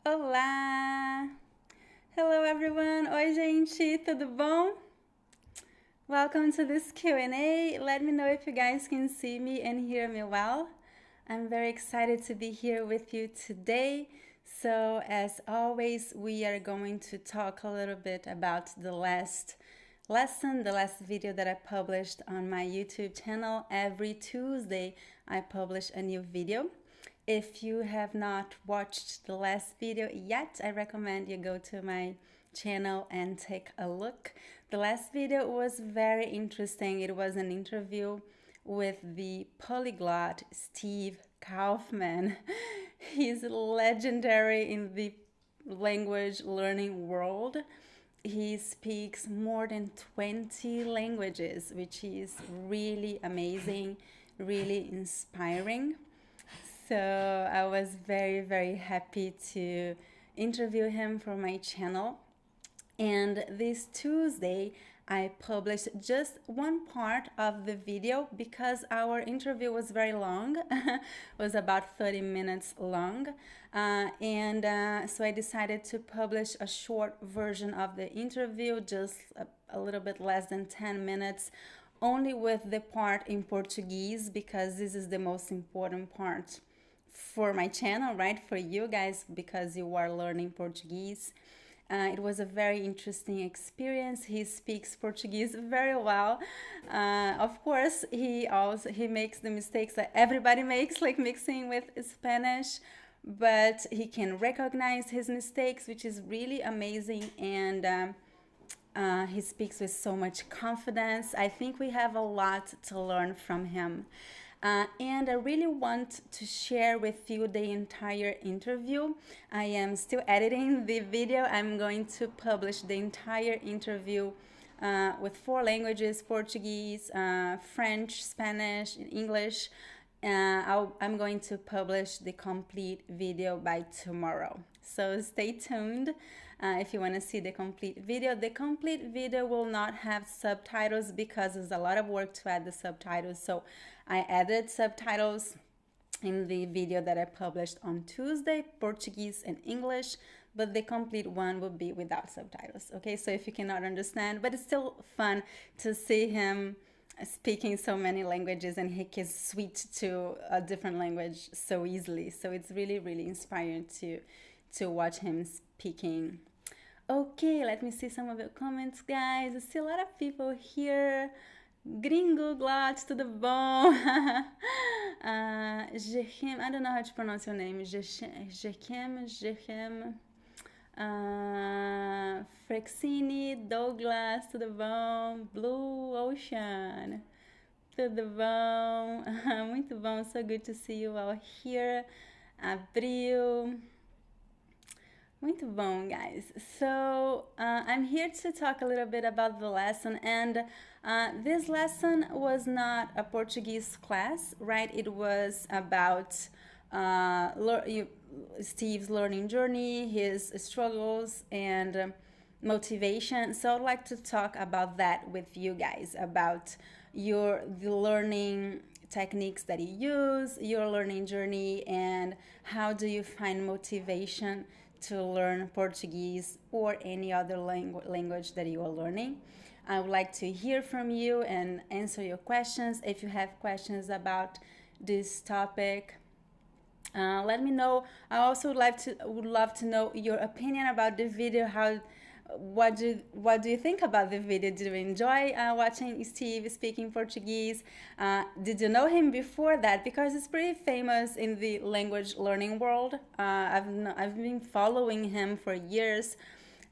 Olá! Hello everyone! Oi gente, tudo bom? Welcome to this Q&A. Let me know if you guys can see me and hear me well. I'm very excited to be here with you today. So as always, we are going to talk a little bit about the last lesson, the last video that I published on my YouTube channel. Every Tuesday, I publish a new video. If you have not watched the last video yet, I recommend you go to my channel and take a look. The last video was very interesting. It was an interview with the polyglot Steve Kaufman. He's legendary in the language learning world. He speaks more than 20 languages, which is really amazing, really inspiring. So I was very, very happy to interview him for my channel. And this Tuesday, I published just one part of the video because our interview was very long. It was about 30 minutes long. So I decided to publish a short version of the interview, just a little bit less than 10 minutes, only with the part in Portuguese, because this is the most important part for my channel, right? For you guys, because you are learning Portuguese. It was a very interesting experience. He speaks Portuguese very well. Of course, he makes the mistakes that everybody makes, like mixing with Spanish, but he can recognize his mistakes, which is really amazing. And he speaks with so much confidence. I think we have a lot to learn from him. And I really want to share with you the entire interview. I am still editing the video. I'm going to publish the entire interview with 4 languages: Portuguese, French, Spanish, and English. I'm going to publish the complete video by tomorrow. So stay tuned if you want to see the complete video. The complete video will not have subtitles because there's a lot of work to add the subtitles. So I added subtitles in the video that I published on Tuesday, Portuguese and English, but the complete one will be without subtitles. Okay, so if you cannot understand, but it's still fun to see him speaking so many languages, and he can switch to a different language so easily. So it's really, really inspiring to watch him speaking. Okay, let me see some of your comments, guys. I see a lot of people here. Gringo, glad, tudo bom? Jechem, I don't know how to pronounce your name. Jechem. Frexini, Douglas, tudo bom? Blue Ocean, tudo bom? Muito bom, so good to see you all here. Abril. Muito bom, guys. So I'm here to talk a little bit about the lesson, and this lesson was not a Portuguese class, right? It was about Steve's learning journey, his struggles, and motivation. So I'd like to talk about that with you guys, about the learning techniques that you use, your learning journey, and how do you find motivation to learn Portuguese or any other language that you are learning. I would like to hear from you and answer your questions. If you have questions about this topic, let me know. I also would love to know your opinion about the video. What do you think about the video? Did you enjoy watching Steve speaking Portuguese? Did you know him before that? Because it's pretty famous in the language learning world. I've been following him for years.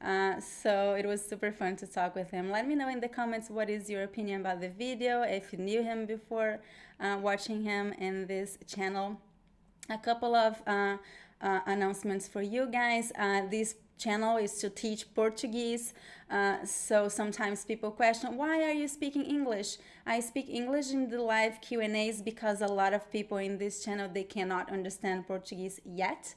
So it was super fun to talk with him. Let me know in the comments what is your opinion about the video, if you knew him before watching him in this channel. A couple of announcements for you guys. This channel is to teach Portuguese. So sometimes people question, why are you speaking English? I speak English in the live Q&As because a lot of people in this channel, they cannot understand Portuguese yet.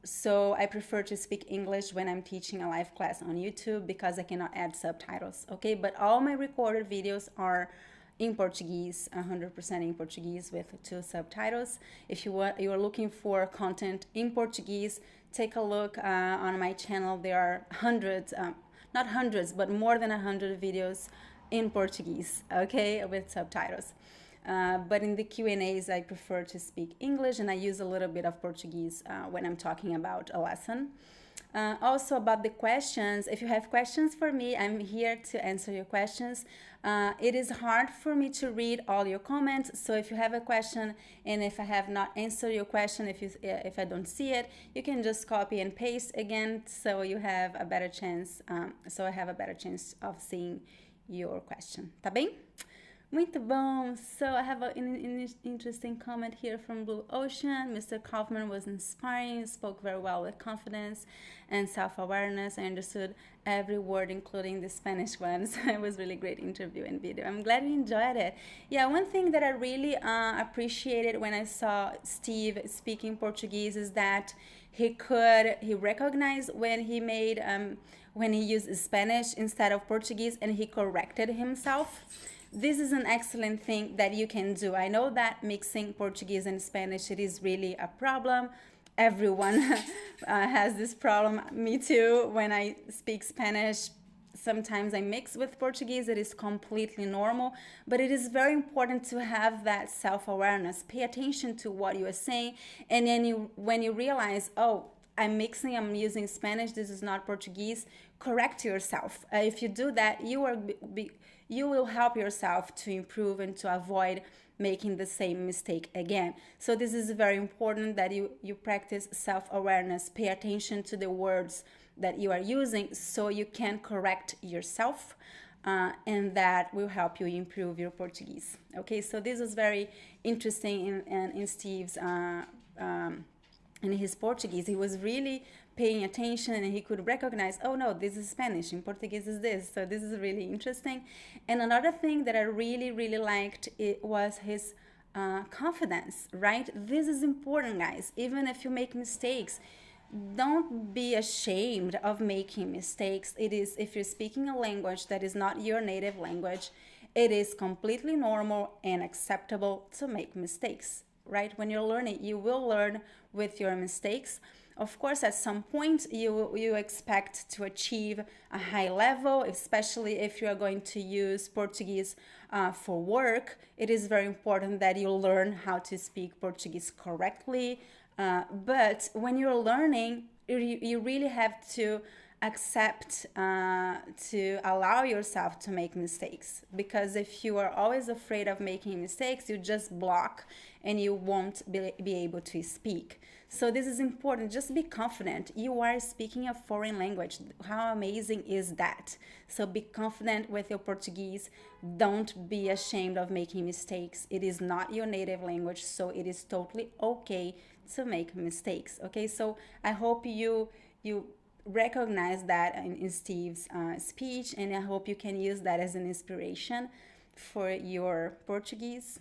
So I prefer to speak English when I'm teaching a live class on YouTube because I cannot add subtitles, okay? But all my recorded videos are in Portuguese, 100% in Portuguese with 2 subtitles. If you're looking for content in Portuguese, take a look on my channel. There are hundreds, not hundreds, but more than 100 videos in Portuguese, okay, with subtitles. But in the Q&As, I prefer to speak English, and I use a little bit of Portuguese when I'm talking about a lesson. Also about the questions, if you have questions for me, I'm here to answer your questions. It is hard for me to read all your comments, so if you have a question and if I have not answered your question, if I don't see it, you can just copy and paste again, so you have a better chance, so I have a better chance of seeing your question. Tá bem? Muito bom. So I have an interesting comment here from Blue Ocean. Mr. Kaufman was inspiring, spoke very well with confidence and self-awareness. I understood every word, including the Spanish ones. It was really great interview and video. I'm glad you enjoyed it. Yeah, one thing that I really appreciated when I saw Steve speaking Portuguese is that he recognized when he made when he used Spanish instead of Portuguese, and he corrected himself. This is an excellent thing that you can do. I know that mixing Portuguese and Spanish, it is really a problem. Everyone has this problem. Me too. When I speak Spanish, sometimes I mix with Portuguese. It is completely normal, but it is very important to have that self-awareness. Pay attention to what you are saying, and then when you realize, oh, I'm using Spanish, this is not Portuguese, correct yourself. If you do that, you will help yourself to improve and to avoid making the same mistake again. So this is very important that you practice self-awareness, pay attention to the words that you are using so you can correct yourself, and that will help you improve your Portuguese. Okay, so this was very interesting in Steve's in his Portuguese. He was really paying attention, and he could recognize, oh no, this is Spanish, in Portuguese is this. So this is really interesting. And another thing that I really, really liked, it was his confidence, right? This is important, guys. Even if you make mistakes, don't be ashamed of making mistakes. It is, if you're speaking a language that is not your native language, it is completely normal and acceptable to make mistakes, right? When you're learning, you will learn with your mistakes. Of course, at some point, you expect to achieve a high level, especially if you are going to use Portuguese for work. It is very important that you learn how to speak Portuguese correctly. But when you're learning, you really have to accept, to allow yourself to make mistakes. Because if you are always afraid of making mistakes, you just block and you won't be able to speak. So this is important. Just be confident. You are speaking a foreign language. How amazing is that? So be confident with your Portuguese. Don't be ashamed of making mistakes. It is not your native language, so it is totally okay to make mistakes. Okay, so I hope you recognize that in Steve's speech, and I hope you can use that as an inspiration for your Portuguese.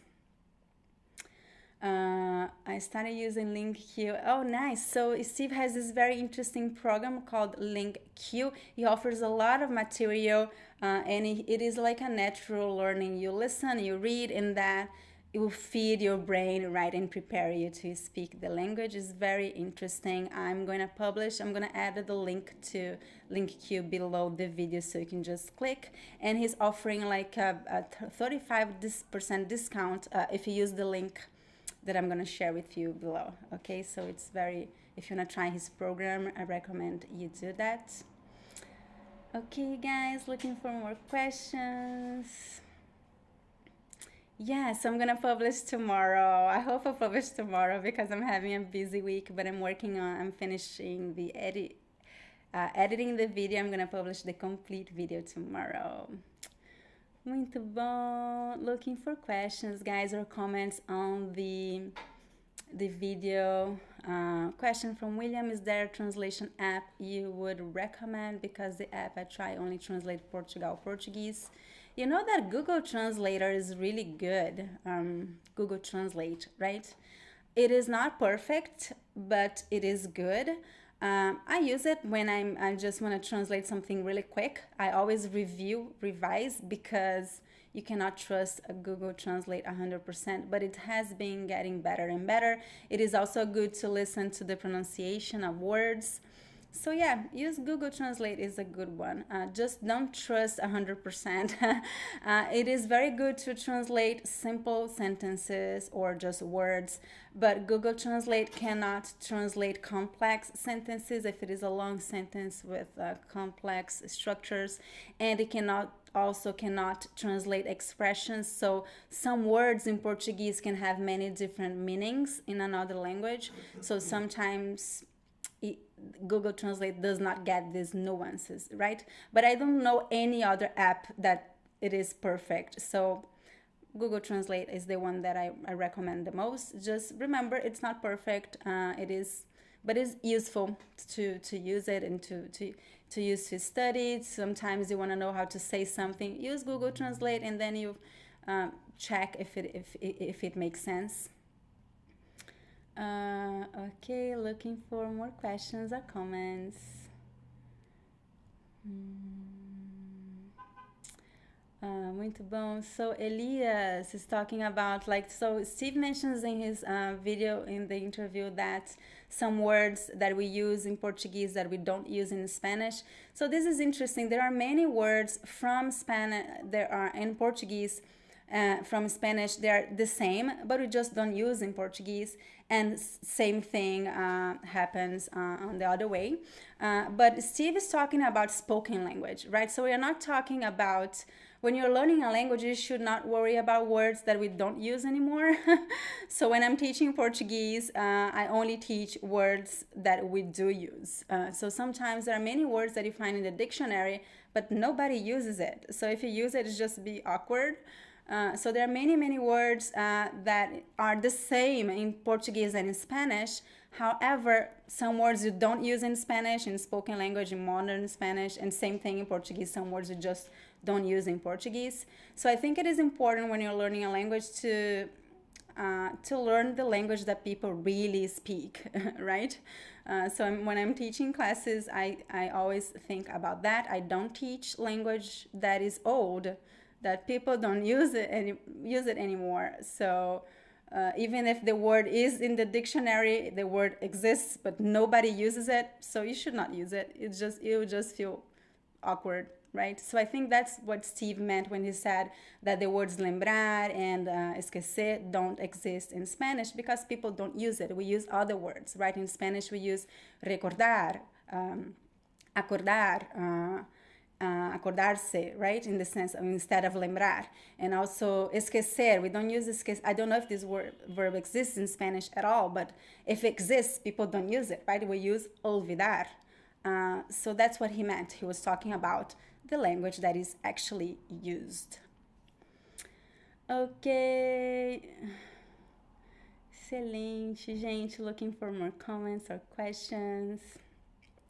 I started using LinkQ. Oh, nice. So Steve has this very interesting program called LinkQ. He offers a lot of material, and it is like a natural learning. You listen, you read, and that it will feed your brain, right, and prepare you to speak the language. Is very interesting. I'm going to add the link to LinkQ below the video, so you can just click. And he's offering like a 35% discount if you use the link that I'm going to share with you below. Okay, so it's very, if you want to try his program, I recommend you do that. Okay, guys, looking for more questions. Yes, I'm gonna publish tomorrow. I hope I publish tomorrow because I'm having a busy week, but I'm finishing the editing the video. I'm gonna publish the complete video tomorrow. Muito bom. Looking for questions, guys, or comments on the video. Question from William: is there a translation app you would recommend? Because the app I try only translate Portuguese. You know that Google Translator is really good. Google Translate, right? It is not perfect, but it is good. I use it when I just want to translate something really quick. I always revise because you cannot trust a Google Translate 100%, but it has been getting better and better. It is also good to listen to the pronunciation of words. So yeah, use Google Translate is a good one. Just don't trust 100%. It is very good to translate simple sentences or just words, but Google Translate cannot translate complex sentences if it is a long sentence with complex structures, and it also cannot translate expressions. So some words in Portuguese can have many different meanings in another language. So sometimes Google Translate does not get these nuances, right? But I don't know any other app that it is perfect. So Google Translate is the one that I recommend the most. Just remember, it's not perfect. But it's useful to use it and to use to study. Sometimes you want to know how to say something. Use Google Translate, and then you check if it makes sense. Okay, looking for more questions or comments. Muito bom. So Elias is talking about, so Steve mentions in his video in the interview that some words that we use in Portuguese that we don't use in Spanish. So this is interesting. There are many words from Spanish, there are in Portuguese, from Spanish, they're the same, but we just don't use in Portuguese. And same thing happens on the other way. But Steve is talking about spoken language, right? So we are not talking about, when you're learning a language, you should not worry about words that we don't use anymore. So when I'm teaching Portuguese, I only teach words that we do use. So sometimes there are many words that you find in the dictionary, but nobody uses it. So if you use it, it's just be awkward. So there are many words that are the same in Portuguese and in Spanish. However, some words you don't use in Spanish, in spoken language, in modern Spanish, and same thing in Portuguese. Some words you just don't use in Portuguese. So I think it is important when you're learning a language to learn the language that people really speak, right? So when I'm teaching classes, I always think about that. I don't teach language that is old, that people don't use it anymore. So even if the word is in the dictionary, the word exists, but nobody uses it, so you should not use it. It would just feel awkward, right? So I think that's what Steve meant when he said that the words lembrar and esquecer don't exist in Spanish because people don't use it. We use other words, right? In Spanish, we use recordar, acordar, acordarse, right? In the sense of instead of lembrar. And also esquecer, we don't use esquecer. I don't know if this verb exists in Spanish at all, but if it exists, people don't use it, right? We use olvidar. So that's what he meant. He was talking about the language that is actually used. Okay. Excelente, gente. Looking for more comments or questions.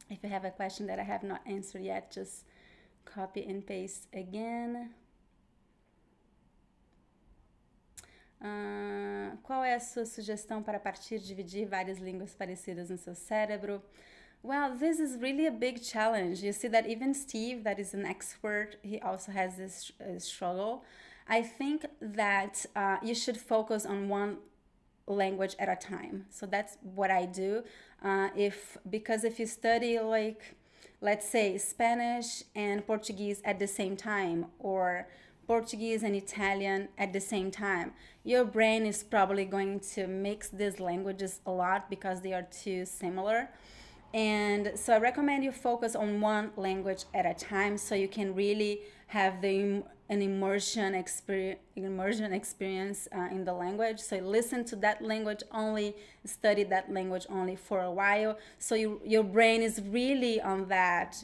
If you have a question that I have not answered yet, just copy and paste again. Qual é a sua sugestão para partir de dividir várias línguas parecidas no seu cérebro? Well, this is really a big challenge. You see that even Steve, that is an expert, he also has this struggle. I think that you should focus on one language at a time. So that's what I do. Because if you study, like, let's say Spanish and Portuguese at the same time, or Portuguese and Italian at the same time, your brain is probably going to mix these languages a lot because they are too similar. And so I recommend you focus on one language at a time so you can really have an immersion experience in the language. So listen to that language only, study that language only for a while. So your brain is really on that,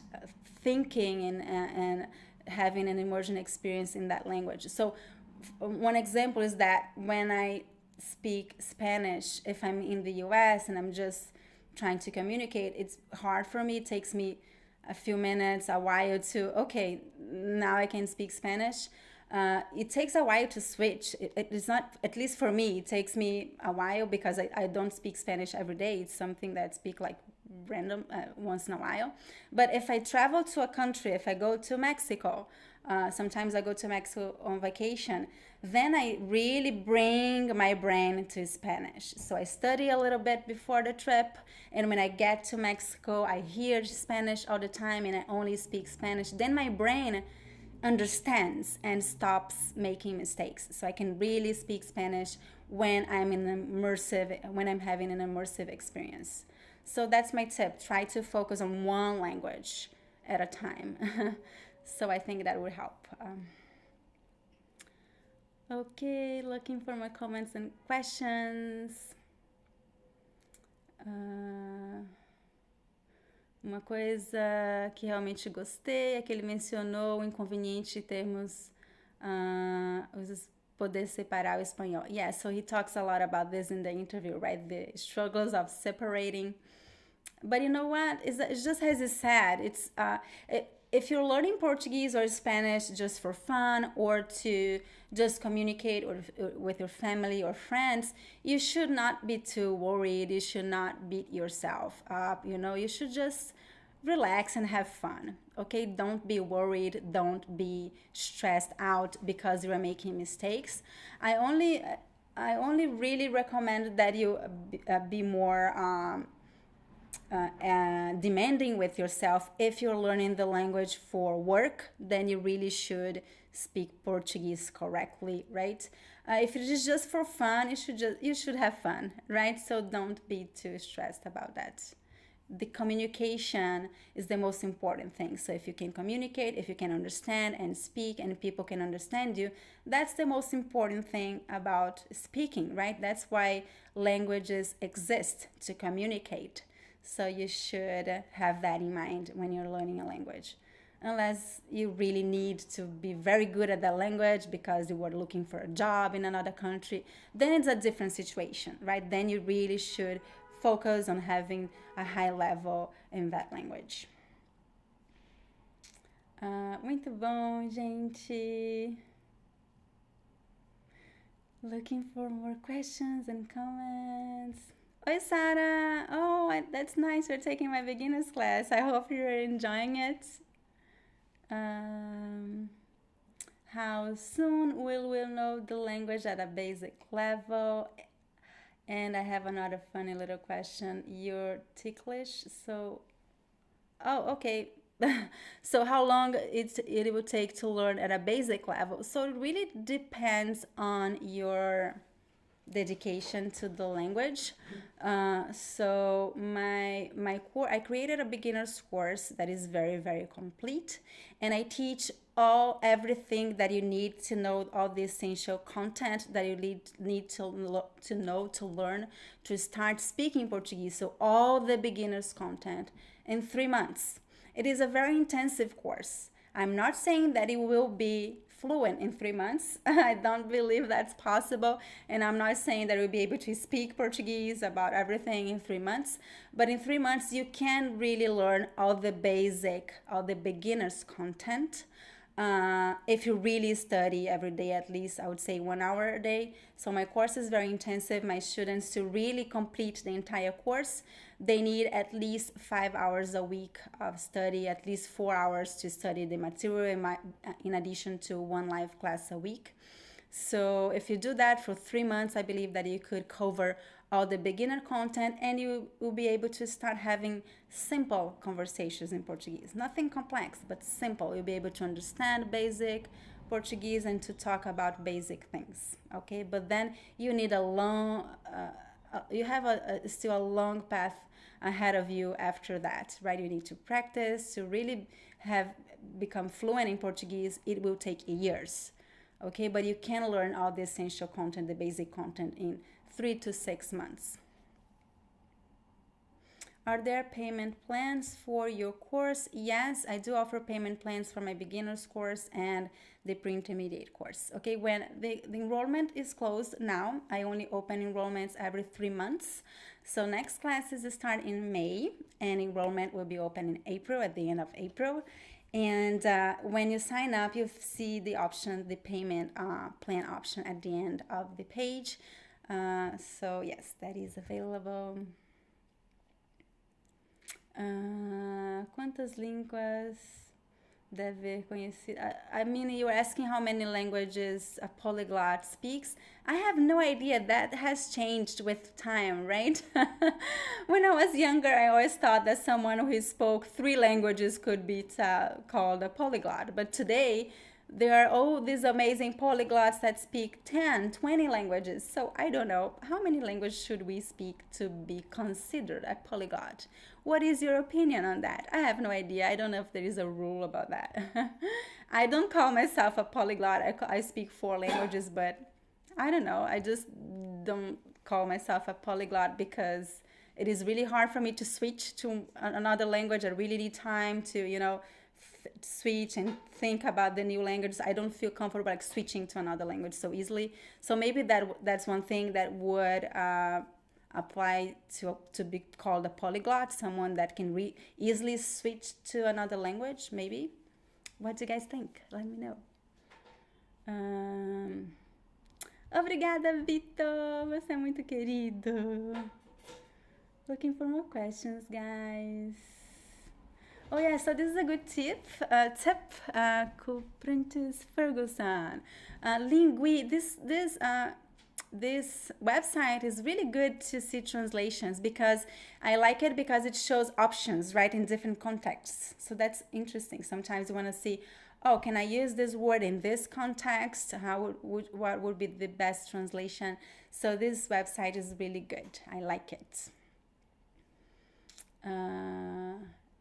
thinking and having an immersion experience in that language. So one example is that when I speak Spanish, if I'm in the US and I'm just trying to communicate, it's hard for me. It takes me a few minutes, a while to, okay, now I can speak Spanish. It takes a while to switch. It is not, at least for me, it takes me a while because I don't speak Spanish every day. It's something that I speak like random once in a while. But if I travel to a country, if I go to Mexico, sometimes I go to Mexico on vacation, then I really bring my brain to Spanish. So I study a little bit before the trip, and when I get to Mexico, I hear Spanish all the time and I only speak Spanish. Then my brain understands and stops making mistakes. So I can really speak Spanish when I'm having an immersive experience. So that's my tip. Try to focus on one language at a time. So I think that would help. Okay, looking for more comments and questions. Uma coisa que realmente gostei é que ele mencionou o inconveniente de termos poder separar o espanhol. Yeah, so he talks a lot about this in the interview, right? The struggles of separating. But you know what? It's just as he said, if you're learning Portuguese or Spanish just for fun or to just communicate with your family or friends, you should not be too worried. You should not beat yourself up. You should just relax and have fun. Okay, don't be worried. Don't be stressed out because you are making mistakes. I only really recommend that you be more demanding with yourself. If you're learning the language for work, then you really should speak Portuguese correctly, right? If it is just for fun, you should have fun, right? So don't be too stressed about that. The communication is the most important thing. So if you can communicate, if you can understand and speak, and people can understand you, that's the most important thing about speaking, right? That's why languages exist, to communicate. So you should have that in mind when you're learning a language. Unless you really need to be very good at that language because you were looking for a job in another country, then it's a different situation, right? Then you really should focus on having a high level in that language. Muito bom, gente. Looking for more questions and comments. Oi, Sarah. Oh, that's nice. You're taking my beginner's class. I hope you're enjoying it. How soon will we know the language at a basic level? And I have another funny little question. You're ticklish, so... Oh, okay. So how long it will take to learn at a basic level? So it really depends on your dedication to the language. So my course, I created a beginner's course that is very, very complete, and I teach everything that you need to know, all the essential content that you need to know to learn to start speaking Portuguese. So all the beginner's content in 3 months. It is a very intensive course. I'm not saying that it will be fluent in 3 months. I don't believe that's possible, and I'm not saying that you'll be able to speak Portuguese about everything in 3 months, but in 3 months you can really learn all the beginner's content. If you really study every day, at least I would say 1 hour a day. So my course is very intensive. My students, to really complete the entire course, they need at least 5 hours a week of study, at least 4 hours to study the material in addition to 1 live class a week. So if you do that for 3 months, I believe that you could cover all the beginner content, and you will be able to start having simple conversations in Portuguese. Nothing complex, but simple. You'll be able to understand basic Portuguese and to talk about basic things, okay? But then you need you have still a long path ahead of you after that, right? You need to practice to really become fluent in Portuguese. It will take years, okay? But you can learn all the essential content, the basic content, in 3 to 6 months. Are there payment plans for your course? Yes, I do offer payment plans for my beginner's course and the pre-intermediate course. Okay, when the enrollment is closed now, I only open enrollments every 3 months. So next classes start in May, and enrollment will be open in April, at the end of April. And when you sign up, you see the option, the payment plan option at the end of the page. So yes, that is available. Quantas línguas deve conhecer? I mean, you're asking how many languages a polyglot speaks. I have no idea. That has changed with time, right? When I was younger, I always thought that someone who spoke 3 languages could be called a polyglot. But today, there are all these amazing polyglots that speak 10, 20 languages. So I don't know, how many languages should we speak to be considered a polyglot? What is your opinion on that? I have no idea. I don't know if there is a rule about that. I don't call myself a polyglot. I speak 4 languages, but I don't know. I just don't call myself a polyglot because it is really hard for me to switch to another language. I really need time to, switch and think about the new language. I don't feel comfortable like switching to another language so easily. So maybe that's one thing that would apply to be called a polyglot, someone that can easily switch to another language, maybe. What do you guys think? Let me know. Obrigada, Vitor. Você é muito querido. Looking for more questions, guys. Oh yeah, so this is a good tip. Kuprintis Ferguson. This website is really good to see translations because I like it because it shows options, right, in different contexts. So that's interesting. Sometimes you want to see, oh, can I use this word in this context? What would be the best translation? So this website is really good. I like it.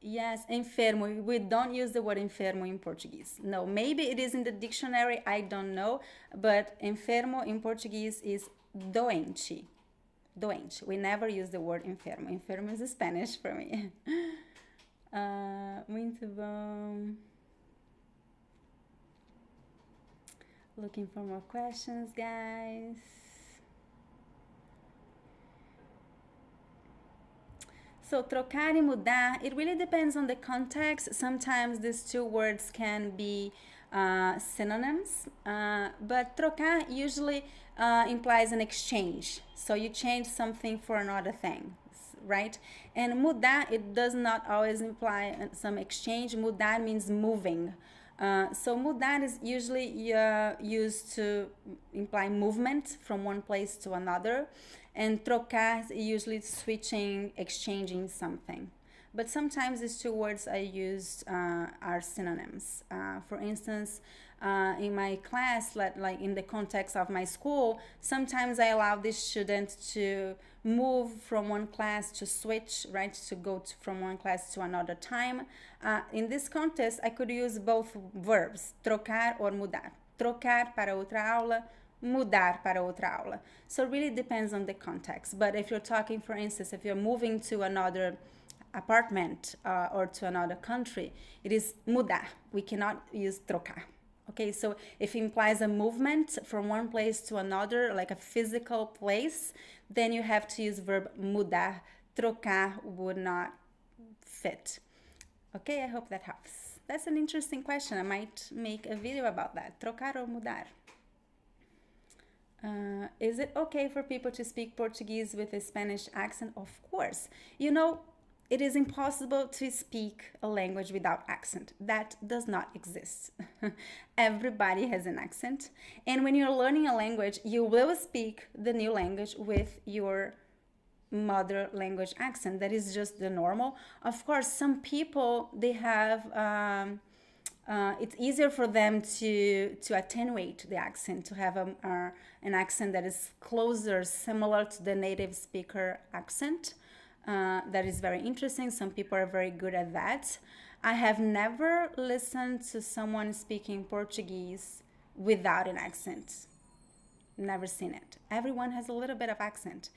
Yes, enfermo. We don't use the word enfermo in Portuguese. No, maybe it is in the dictionary, I don't know. But enfermo in Portuguese is doente. Doente. We never use the word enfermo. Enfermo is Spanish for me. Muito bom. Looking for more questions, guys. So, trocar e mudar, it really depends on the context. Sometimes these 2 words can be synonyms, but trocar usually implies an exchange. So you change something for another thing, right? And mudar, it does not always imply some exchange. Mudar means moving. So mudar is usually used to imply movement from one place to another. And trocar is usually switching, exchanging something. But sometimes these 2 words I used are synonyms. For instance, in my class, like in the context of my school, sometimes I allow this student to move from one class, to switch, right, to go from one class to another time. In this context, I could use both verbs, trocar or mudar. Trocar para outra aula, mudar para outra aula. So it really depends on the context. But if you're talking, for instance, if you're moving to another apartment or to another country, it is mudar. We cannot use trocar. Okay, so if it implies a movement from one place to another, like a physical place, then you have to use verb mudar. Trocar would not fit. Okay, I hope that helps. That's an interesting question. I might make a video about that. Trocar or mudar? Is it okay for people to speak Portuguese with a Spanish accent? Of course. It is impossible to speak a language without accent. That does not exist. Everybody has an accent. And when you're learning a language, you will speak the new language with your mother language accent. That is just the normal. Of course, some people, they have... it's easier for them to attenuate the accent, to have an accent that is closer, similar to the native speaker accent. That is very interesting. Some people are very good at that. I have never listened to someone speaking Portuguese without an accent. Never seen it. Everyone has a little bit of accent.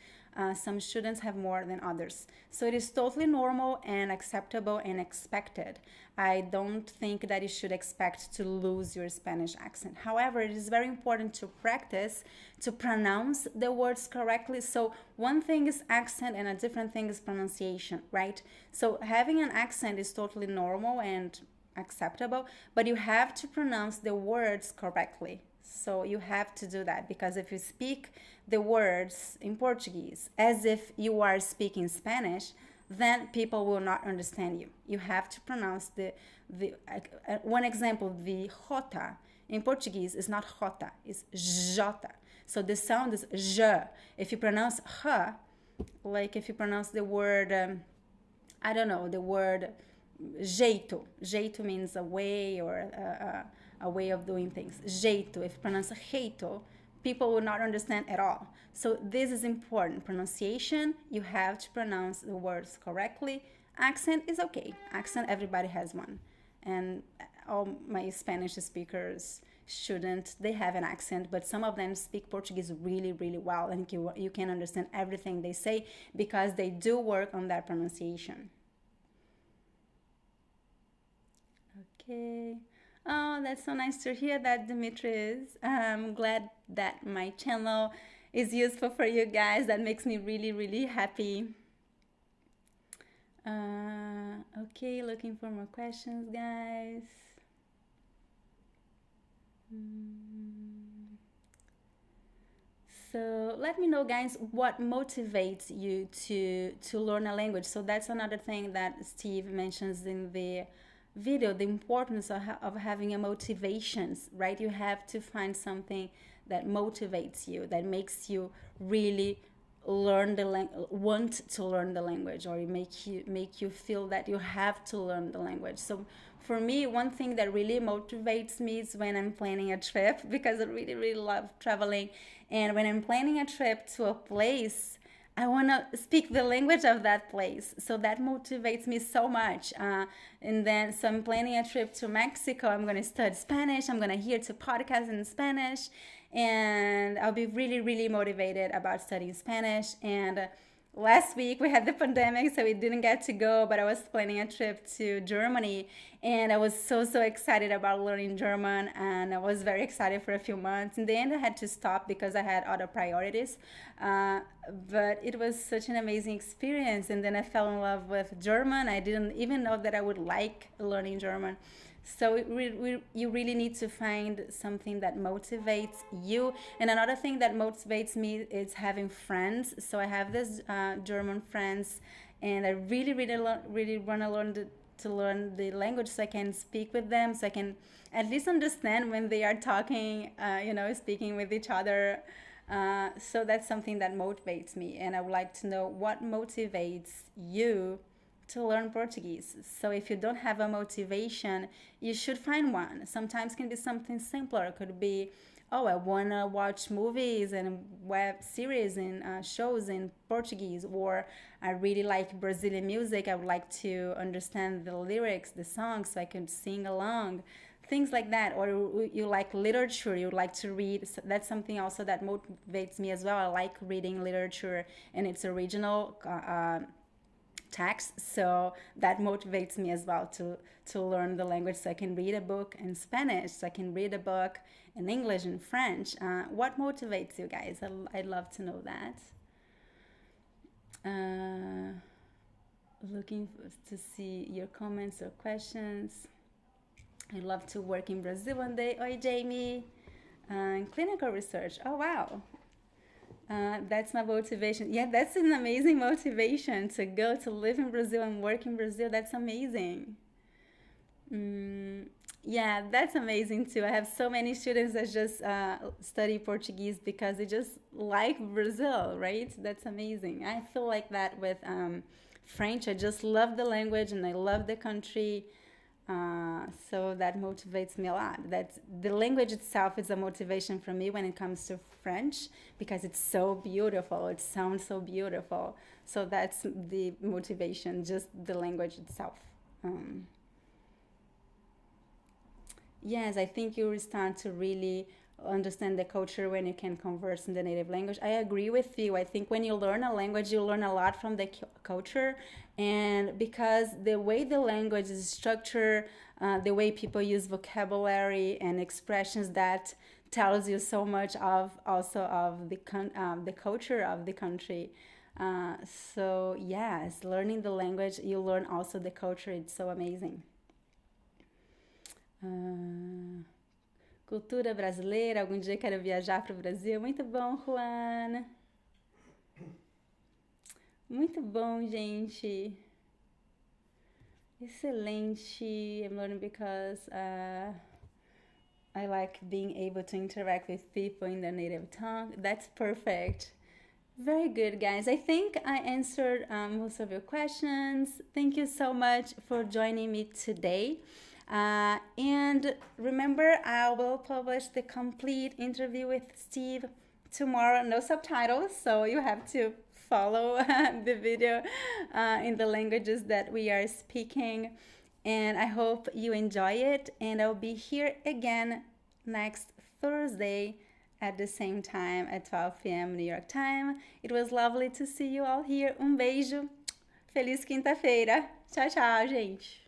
Some students have more than others. So it is totally normal and acceptable and expected. I don't think that you should expect to lose your Spanish accent. However, it is very important to practice to pronounce the words correctly. So one thing is accent and a different thing is pronunciation, right? So having an accent is totally normal and acceptable, but you have to pronounce the words correctly. So you have to do that, because if you speak the words in Portuguese as if you are speaking Spanish, then people will not understand you. You have to pronounce one example, the J in Portuguese is not J, it's J. So the sound is J. If you pronounce H, like if you pronounce the word, I don't know, the word jeito. Jeito means a way, or a way of doing things. Jeito. If you pronounce jeito, people will not understand at all. So this is important. Pronunciation, you have to pronounce the words correctly. Accent is okay. Accent, everybody has one. And all my Spanish speakers shouldn't. They have an accent, but some of them speak Portuguese really, really well, and you can understand everything they say because they do work on that pronunciation. Okay. Oh, that's so nice to hear that, Dimitris. I'm glad that my channel is useful for you guys. That makes me really, really happy. Okay, looking for more questions, guys. So let me know, guys, what motivates you to learn a language. So that's another thing that Steve mentions in the video, the importance of having a motivations, right? You have to find something that motivates you, that makes you really learn want to learn the language, or make you feel that you have to learn the language. So for me, one thing that really motivates me is when I'm planning a trip, because I really, really love traveling. And when I'm planning a trip to a place, I want to speak the language of that place. So that motivates me so much. And then, so I'm planning a trip to Mexico. I'm going to study Spanish. I'm going to hear to podcasts in Spanish. And I'll be really, really motivated about studying Spanish. And last week we had the pandemic, so we didn't get to go, but I was planning a trip to Germany, and I was so excited about learning German, and I was very excited for a few months. In the end, I had to stop because I had other priorities, but it was such an amazing experience. And then I fell in love with German. I didn't even know that I would like learning German. So you really need to find something that motivates you. And another thing that motivates me is having friends. So I have this German friends, and I really want to learn the language, so I can speak with them, so I can at least understand when they are talking, speaking with each other. So that's something that motivates me, and I would like to know what motivates you to learn Portuguese. So if you don't have a motivation, you should find one. Sometimes it can be something simpler. It could be, oh, I want to watch movies and web series and shows in Portuguese, or I really like Brazilian music. I would like to understand the lyrics, the songs, so I can sing along. Things like that. Or you like literature, you like to read. So that's something also that motivates me as well. I like reading literature in its original text, so that motivates me as well to learn the language, so I can read a book in Spanish, so I can read a book in English and French. What motivates you guys? I'd love to know that. Looking to see your comments or questions. I'd love to work in Brazil one day. Oi, Jamie. Clinical research. Oh, wow. That's my motivation. Yeah, that's an amazing motivation to go to live in Brazil and work in Brazil. That's amazing. Yeah, that's amazing too. I have so many students that just study Portuguese because they just like Brazil, right? That's amazing. I feel like that with French. I just love the language and I love the country. So that motivates me a lot. That the language itself is a motivation for me when it comes to French, because it's so beautiful. It sounds so beautiful. So that's the motivation, just the language itself. Yes, I think you will start to really understand the culture when you can converse in the native language. I agree with you. I think when you learn a language, you learn a lot from the culture, and because the way the language is structured, the way people use vocabulary and expressions, that tells you so much of also of the culture of the country. So yes, learning the language, you learn also the culture. It's so amazing. Cultura brasileira, algum dia quero viajar para o Brasil. Muito bom, Juana. Muito bom, gente. Excelente. I'm learning because I like being able to interact with people in their native tongue. That's perfect. Very good, guys. I think I answered most of your questions. Thank you so much for joining me today. And remember, I will publish the complete interview with Steve tomorrow. No subtitles, so you have to follow the video in the languages that we are speaking. And I hope you enjoy it. And I'll be here again next Thursday at the same time at 12 p.m. New York time. It was lovely to see you all here. Beijo. Feliz quinta-feira. Tchau, tchau, gente.